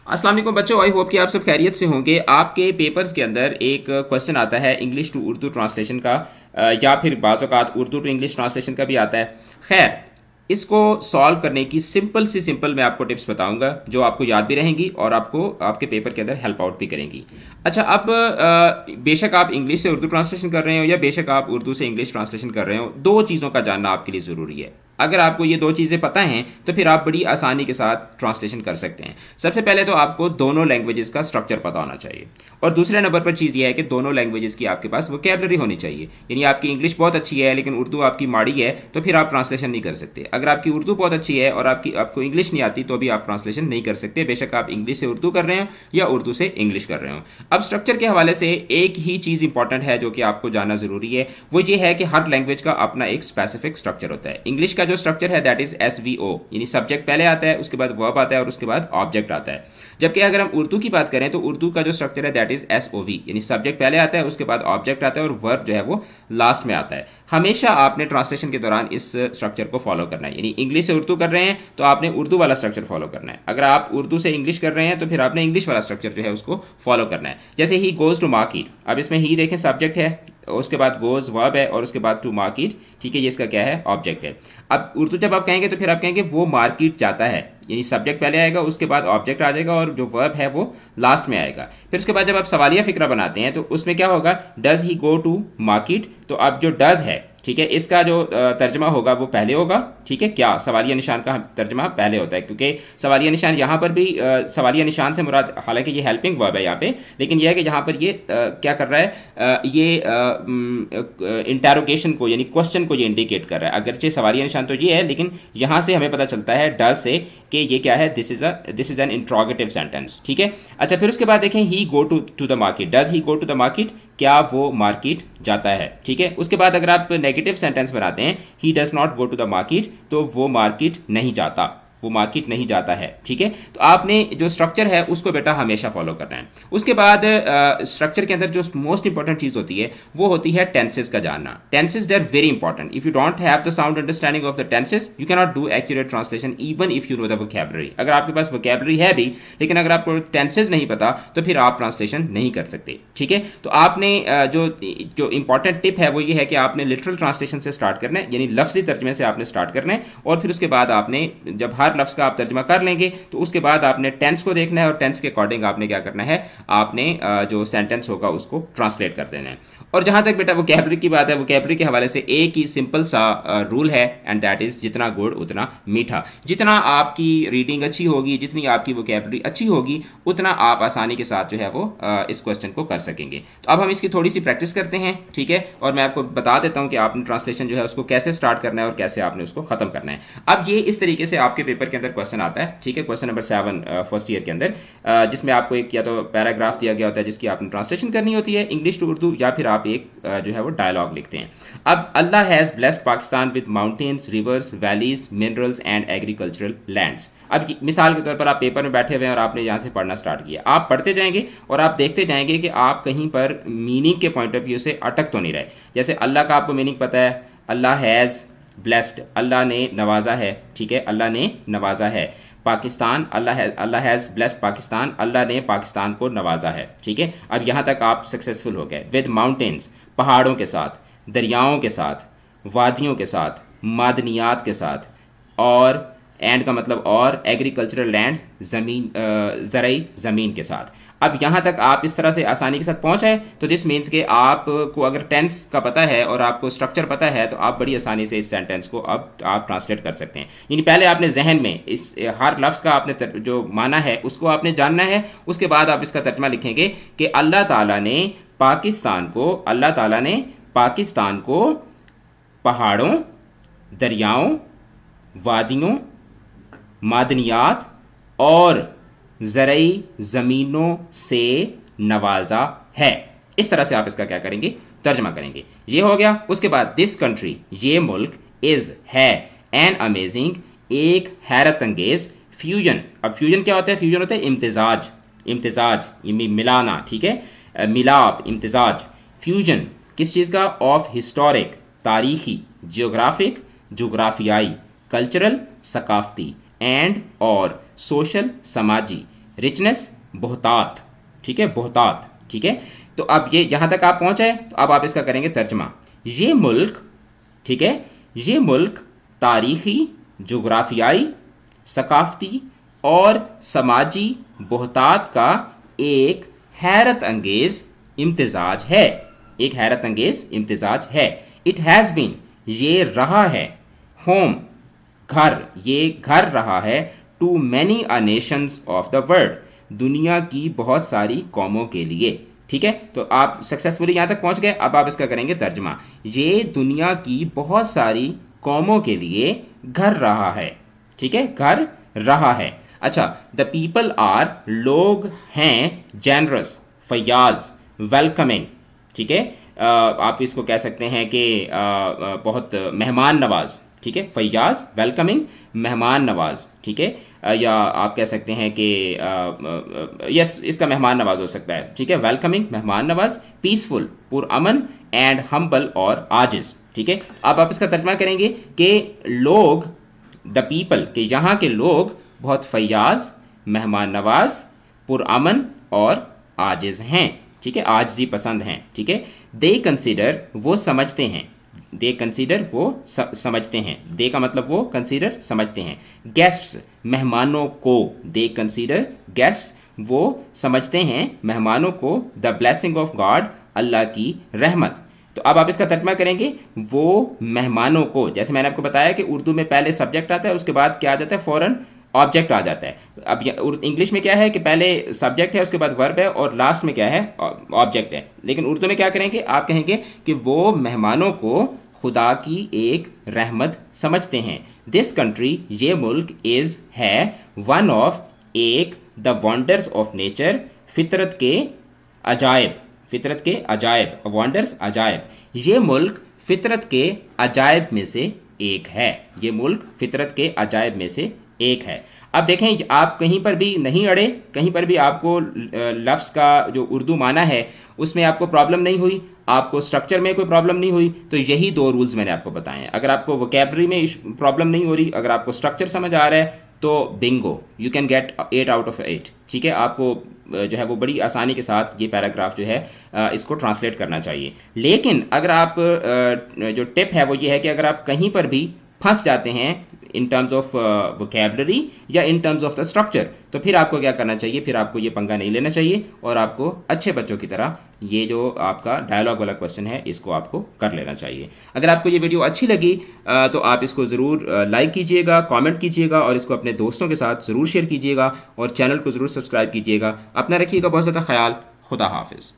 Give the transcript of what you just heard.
अस्सलाम वालेकुम बच्चों, आई होप कि आप सब खैरियत से होंगे। आपके पेपर्स के अंदर एक क्वेश्चन आता है इंग्लिश टू उर्दू ट्रांसलेशन का, या फिर बाज़ औक़ात उर्दू टू इंग्लिश ट्रांसलेशन का भी आता है। खैर, इसको सॉल्व करने की सिंपल मैं आपको टिप्स बताऊंगा जो आपको याद भी रहेंगी और आपको आपके पेपर के अंदर हेल्प आउट भी करेंगी। अच्छा, अब बेशक आप इंग्लिश से उर्दू ट्रांसलेशन कर रहे हो या बेशक आप उर्दू से इंग्लिश ट्रांसलेशन कर रहे हो, दो चीज़ों का जानना आपके लिए ज़रूरी है। अगर आपको ये दो चीज़ें पता हैं तो फिर आप बड़ी आसानी के साथ ट्रांसलेशन कर सकते हैं। सबसे पहले तो आपको दोनों लैंग्वेजेस का स्ट्रक्चर पता होना चाहिए, और दूसरे नंबर पर चीज़ ये है कि दोनों लैंग्वेजेस की आपके पास वोकैबलरी होनी चाहिए। यानी आपकी इंग्लिश बहुत अच्छी है लेकिन उर्दू आपकी माड़ी है तो फिर आप ट्रांसलेशन नहीं कर सकते। अगर आपकी उर्दू बहुत अच्छी है और आपको इंग्लिश नहीं आती तो भी आप ट्रांसलेशन नहीं कर सकते, बेशक आप इंग्लिश से उर्दू कर रहे हो या उर्दू से इंग्लिश कर रहे हो। अब स्ट्रक्चर के हवाले से एक ही चीज़ इंपॉर्टेंट है जो कि आपको जानना ज़रूरी है, वो ये है कि हर लैंग्वेज का अपना एक स्पेसिफिक स्ट्रक्चर होता है। इंग्लिश का जो स्ट्रक्चर है दैट इज SVO, यानी सब्जेक्ट पहले आता है, उसके बाद वर्ब आता है और उसके बाद ऑब्जेक्ट आता है। जबकि अगर हम उर्दू की बात करें तो उर्दू का जो स्ट्रक्चर है दैट इज SOV, यानी सब्जेक्ट पहले आता है, उसके बाद ऑब्जेक्ट आता है और वर्ब जो है वो लास्ट में आता है। हमेशा आपने ट्रांसलेशन के दौरान इस स्ट्रक्चर को फॉलो करना है। यानी इंग्लिश से उर्दू कर रहे हैं तो आपने उर्दू वाला स्ट्रक्चर फॉलो करना है। अगर आप उर्दू से इंग्लिश कर रहे हैं तो फिर आपने इंग्लिश वाला स्ट्रक्चर जो है उसको फॉलो करना है। जैसे ही गोज टू मार्केट, अब इसमें ही देखें सब्जेक्ट है, उसके बाद गोज वर्ब है और उसके बाद टू मार्केट, ठीक है, ये इसका क्या है, ऑब्जेक्ट है। अब उर्दू जब आप कहेंगे तो फिर आप कहेंगे वो मार्केट जाता है, यानी सब्जेक्ट पहले आएगा, उसके बाद ऑब्जेक्ट आ जाएगा और जो वर्ब है वो लास्ट में आएगा। फिर उसके बाद जब आप सवालिया फिक्रा बनाते हैं तो उसमें क्या होगा, does he go to market, तो अब जो डज है, ठीक है, इसका जो तर्जमा होगा वो पहले होगा, ठीक है, क्या सवालिया निशान का तर्जमा पहले होता है, क्योंकि सवालिया निशान यहाँ पर भी सवालिया निशान से मुराद, हालांकि ये हेल्पिंग वर्ब है यहाँ पे, लेकिन यह है कि यहाँ पर ये क्या कर रहा है, ये इंटेरोगेशन को यानी क्वेश्चन को ये इंडिकेट कर रहा है। अगरचे सवालिया निशान तो ये है लेकिन यहाँ से हमें पता चलता है डज से कि ये क्या है, this is an interrogative sentence, ठीक है। अच्छा, फिर उसके बाद देखें he go to the market, does he go to the market, क्या वो मार्केट जाता है, ठीक है। उसके बाद अगर आप नेगेटिव सेंटेंस बनाते हैं, he does not go to the market, तो वो मार्केट नहीं जाता, वो मार्केट नहीं जाता है, ठीक है। तो आपने जो स्ट्रक्चर है उसको बेटा हमेशा फॉलो करना है। उसके बाद स्ट्रक्चर के अंदर जो मोस्ट इंपॉर्टेंट चीज़ होती है वो होती है टेंसेस का जानना। Tenses they are very important. If you don't have the sound understanding of the tenses you can not do accurate translation even if you know the vocabulary. अगर आपके पास वोकैबुलरी है भी लेकिन अगर आपको टेंसेस नहीं पता तो फिर आप ट्रांसलेशन नहीं कर सकते, ठीक है। तो आपने जो इंपॉर्टेंट टिप है वो ये है कि आपने लिटरल ट्रांसलेशन से स्टार्ट करना है, यानी लफ्जी तर्जमे से आपने स्टार्ट करना है, और फिर उसके बाद आपने जब हर लफ्ज़ का आप तर्जमा कर लेंगे तो उसके बाद आपने टेंस को देखना है और टेंस के अकॉर्डिंग आपने क्या करना है, आपने जो सेंटेंस होगा उसको ट्रांसलेट कर देना है। और जहां तक बेटा वोकैबुलरी की बात है, वोकैबुलरी के हवाले से एक ही सिंपल सा रूल है एंड दैट इज जितना गुड़ उतना मीठा। जितना आपकी रीडिंग अच्छी होगी, जितनी आपकी वोकैबुलरी अच्छी होगी, उतना आप आसानी के साथ जो है वो इस क्वेश्चन को कर सकेंगे। तो अब हम इसकी थोड़ी सी प्रैक्टिस करते हैं, ठीक है, और मैं आपको बता देता हूं कि आपने ट्रांसलेशन जो है उसको कैसे स्टार्ट करना है और कैसे आपने उसको खत्म करना है। अब ये इस तरीके से आपके पेपर के अंदर क्वेश्चन आता है, ठीक है, क्वेश्चन नंबर 7 फर्स्ट ईयर के अंदर, जिसमें आपको एक या तो पैराग्राफ दिया गया होता है जिसकी आपने ट्रांसलेशन करनी होती है इंग्लिश टू उर्दू, या फिर आप एक जो है वो डायलॉग लिखते हैं। अब अल्लाह has blessed Pakistan with mountains, rivers, valleys, minerals and agricultural lands. अब मिसाल के तौर पर आप पेपर में बैठे हुए हैं और आपने यहाँ से पढ़ना स्टार्ट किया, आप पढ़ते जाएंगे और आप देखते जाएंगे कि आप कहीं पर मीनिंग के पॉइंट ऑफ व्यू से अटक तो नहीं रहे। जैसे अल्लाह का आपको मीनिंग पता है, अल्लाह हैज़ ब्लेस्ड, अल्लाह ने नवाजा है, ठीक है, अल्लाह ने नवाजा है। पाकिस्तान, अल्लाह हैज़ ब्लेस्ड पाकिस्तान, अल्लाह ने पाकिस्तान को नवाजा है, ठीक है। अब यहाँ तक आप सक्सेसफुल हो गए। विद माउंटेन्स, पहाड़ों के साथ, दरियाओं के साथ, वादियों के साथ, मादनियात के साथ, और एंड का मतलब और, एग्रीकल्चरल लैंड, ज़मीन, ज़रई ज़मीन के साथ। अब यहाँ तक आप इस तरह से आसानी के साथ पहुँच आए तो दिस मीन्स कि आपको अगर टेंस का पता है और आपको स्ट्रक्चर पता है तो आप बड़ी आसानी से इस सेंटेंस को अब आप ट्रांसलेट कर सकते हैं। यानी पहले आपने जहन में इस हर लफ्ज़ का आपने जो माना है उसको आपने जानना है, उसके बाद आप इसका तर्जमा लिखेंगे कि अल्लाह ताला ने पाकिस्तान को, अल्लाह ताला ने पाकिस्तान को पहाड़ों, दरियाओं, वादियों, मादनियात और ज़रई ज़मीनों से नवाजा है। इस तरह से आप इसका क्या करेंगे, तर्जमा करेंगे। ये हो गया। उसके बाद दिस कंट्री, ये मुल्क, इज़ है, एन अमेजिंग, एक हैरत अंगेज, फ्यूजन। अब फ्यूजन क्या होता है, फ्यूजन होता है इम्तिजाज, इम्तिजाज मिलाना, ठीक है, मिलाप, इम्तिजाज। फ्यूजन किस चीज़ का, ऑफ हिस्टोरिक, तारीखी, जियोग्राफिक, जोग्राफियाई, कल्चरल, सकाफती, एंड और सोशल, समाजी, रिचनेस बहुतात, ठीक है, बहुतात, ठीक है। तो अब ये जहाँ तक आप पहुँचे तो अब आप इसका करेंगे तर्जमा। ये मुल्क, ठीक है, ये मुल्क तारीख़ी, जोग्राफियाई, सकाफ़ती और समाजी बहुतात का एक हैरत अंगेज़ इम्तिजाज है, एक हैरत अंगेज़ इम्तिजाज है। इट हैज़ बीन, ये रहा है, होम, घर, ये घर रहा है, to many a nations of the world, दुनिया की बहुत सारी कौमों के लिए, ठीक है। तो आप सक्सेसफुली यहाँ तक पहुँच गए। अब आप इसका करेंगे तर्जमा। ये दुनिया की बहुत सारी कौमों के लिए घर रहा है, ठीक है, घर रहा है। अच्छा, द पीपल आर, लोग हैं, जेनरस, फयाज, वेलकमिंग, ठीक है। आप इसको कह सकते हैं कि बहुत मेहमान नवाज, ठीक है, फयाज, वेलकमिंग, मेहमान नवाज, ठीक है। या आप कह सकते हैं कि यस, इसका मेहमान नवाज हो सकता है, ठीक है, वेलकमिंग, मेहमान नवाज, पीसफुल, पुरअमन, एंड हम्बल और आजिज, ठीक है। अब आप इसका तर्जमा करेंगे कि लोग, द पीपल, के यहाँ के लोग बहुत फयाज, मेहमान नवाज, पुरअमन और आजिज हैं, ठीक है, आजिज़ी पसंद हैं, ठीक है। दे कंसीडर, वो समझते हैं, दे कंसीडर, वो समझते हैं, दे का मतलब वो, कंसीडर समझते हैं। गेस्ट्स, मेहमानों को, दे कंसीडर गेस्ट्स, वो समझते हैं मेहमानों को, द ब्लेसिंग ऑफ गॉड, अल्लाह की रहमत। तो अब आप इसका तर्जमा करेंगे, वो मेहमानों को, जैसे मैंने आपको बताया कि उर्दू में पहले सब्जेक्ट आता है, उसके बाद क्या आ जाता है, फ़ौरन ऑब्जेक्ट आ जाता है। अब इंग्लिश में क्या है कि पहले सब्जेक्ट है, उसके बाद वर्ब है और लास्ट में क्या है, ऑब्जेक्ट है। लेकिन उर्दू में क्या करेंगे, आप कहेंगे कि वो मेहमानों को खुदा की एक रहमत समझते हैं। दिस कंट्री, ये मुल्क, इज़, है, वन ऑफ, एक, द वंडर्स ऑफ नेचर, फितरत के अजायब, फितरत के अजायब, वंडर्स, अजायब, ये मुल्क फितरत के अजायब में से एक है, ये मुल्क फितरत के अजायब में से एक है। अब देखें, आप कहीं पर भी नहीं अड़े, कहीं पर भी आपको लफ्ज़ का जो उर्दू माना है उसमें आपको प्रॉब्लम नहीं हुई, आपको स्ट्रक्चर में कोई प्रॉब्लम नहीं हुई, तो यही दो रूल्स मैंने आपको बताए हैं। अगर आपको वोकैबलरी में प्रॉब्लम नहीं हो रही, अगर आपको स्ट्रक्चर समझ आ रहा है, तो Bingo, you can get 8 out of 8, ठीक है। आपको जो है वो बड़ी आसानी के साथ ये पैराग्राफ जो है इसको ट्रांसलेट करना चाहिए। लेकिन अगर आप जो टिप है वो ये है कि अगर आप कहीं पर भी फंस जाते हैं इन टर्म्स ऑफ वोकैबलरी या in terms of the structure, तो फिर आपको क्या करना चाहिए, फिर आपको ये पंगा नहीं लेना चाहिए और आपको अच्छे बच्चों की तरह ये जो आपका डायलॉग वाला क्वेश्चन है इसको आपको कर लेना चाहिए। अगर आपको ये वीडियो अच्छी लगी तो आप इसको ज़रूर लाइक कीजिएगा, कमेंट कीजिएगा और इसको अपने दोस्तों के साथ ज़रूर शेयर कीजिएगा और चैनल को ज़रूर सब्सक्राइब कीजिएगा। अपना रखिएगा बहुत ज़्यादा ख्याल। खुदा हाफिज़।